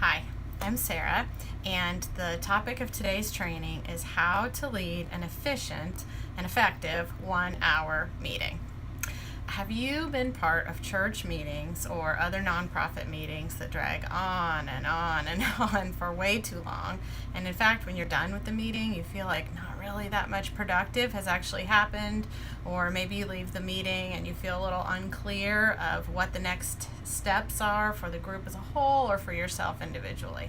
Hi, I'm Sarah, and the topic of today's training is how to lead an efficient and effective 1-hour meeting. Have you been part of church meetings or other nonprofit meetings that drag on and on and on for way too long? And in fact, when you're done with the meeting, you feel like not really that much productive has actually happened, or maybe you leave the meeting and you feel a little unclear of what the next steps are for the group as a whole or for yourself individually.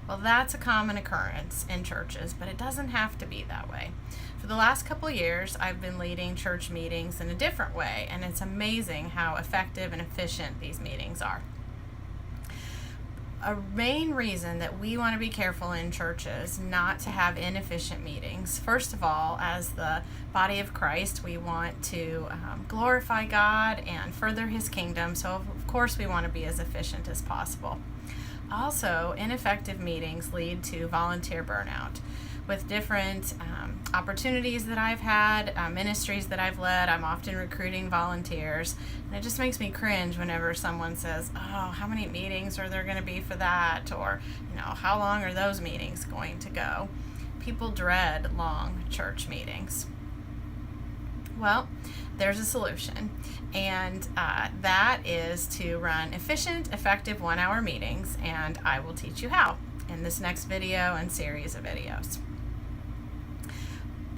Well, that's a common occurrence in churches, but it doesn't have to be that way. For the last couple years, I've been leading church meetings in a different way, and it's amazing how effective and efficient these meetings are. A main reason that we want to be careful in churches not to have inefficient meetings, first of all, as the body of Christ, we want to glorify God and further His kingdom, so of course we want to be as efficient as possible. Also, ineffective meetings lead to volunteer burnout. With different opportunities that I've had, ministries that I've led, I'm often recruiting volunteers, and it just makes me cringe whenever someone says, "Oh, how many meetings are there going to be for that?" Or, how long are those meetings going to go? People dread long church meetings. Well, there's a solution, and that is to run efficient, effective 1-hour meetings, and I will teach you how in this next video and series of videos.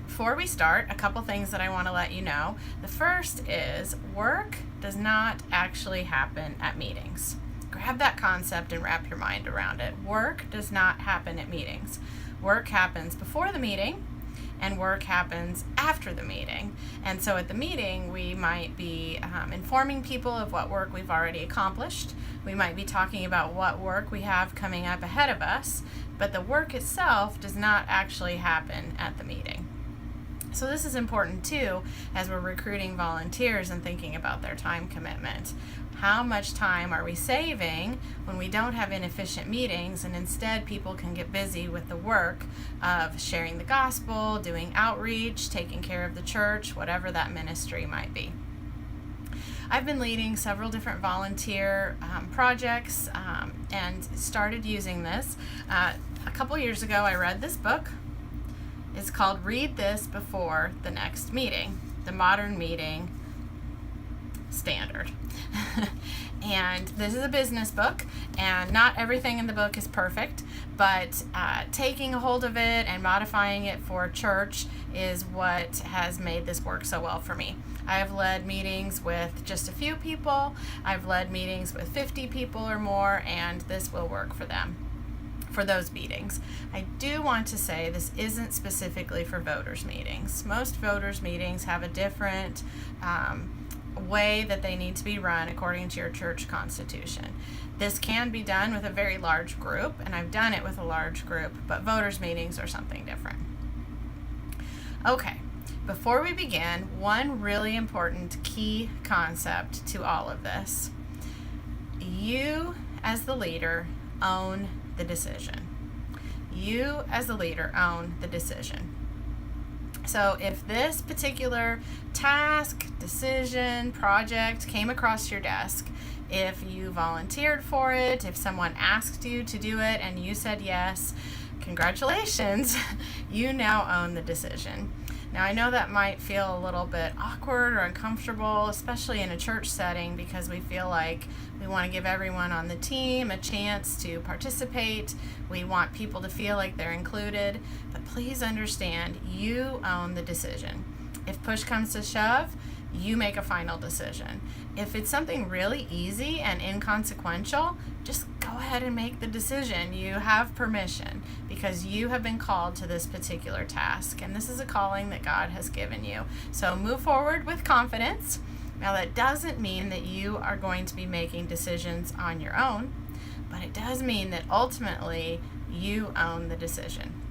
Before we start, a couple things that I want to let you know. The first is work does not actually happen at meetings. Grab that concept and wrap your mind around it. Work does not happen at meetings. Work happens before the meeting, and work happens after the meeting. And so at the meeting, we might be informing people of what work we've already accomplished. We might be talking about what work we have coming up ahead of us, but the work itself does not actually happen at the meeting. So this is important too as we're recruiting volunteers and thinking about their time commitment. How much time are we saving when we don't have inefficient meetings, and instead people can get busy with the work of sharing the gospel, doing outreach, taking care of the church, whatever that ministry might be. I've been leading several different volunteer projects and started using this. A couple years ago, I read this book. It's called Read This Before the Next Meeting, the Modern Meeting Standard. And this is a business book, and not everything in the book is perfect, but taking a hold of it and modifying it for church is what has made this work so well for me. I have led meetings with just a few people. I've led meetings with 50 people or more, and this will work for them. For those meetings. I do want to say this isn't specifically for voters meetings. Most voters meetings have a different way that they need to be run according to your church constitution. This can be done with a very large group, and I've done it with a large group, but voters meetings are something different. Okay, before we begin, one really important key concept to all of this. You, as the leader, own the decision. You as the leader own the decision. So if this particular task, decision, project came across your desk, if you volunteered for it, if someone asked you to do it and you said yes, congratulations, you now own the decision. Now, I know that might feel a little bit awkward or uncomfortable, especially in a church setting, because we feel like we want to give everyone on the team a chance to participate. We want people to feel like they're included. But please understand, you own the decision. If push comes to shove, you make a final decision. If it's something really easy and inconsequential, just go ahead and make the decision. You have permission because you have been called to this particular task, and this is a calling that God has given you. So move forward with confidence. Now, that doesn't mean that you are going to be making decisions on your own, but it does mean that ultimately you own the decision.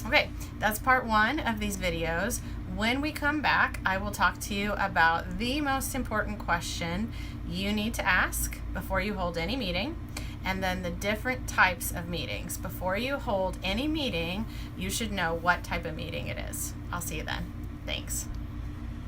Okay, that's part one of these videos. When we come back, I will talk to you about the most important question you need to ask before you hold any meeting, and then the different types of meetings. Before you hold any meeting, you should know what type of meeting it is. I'll see you then. Thanks.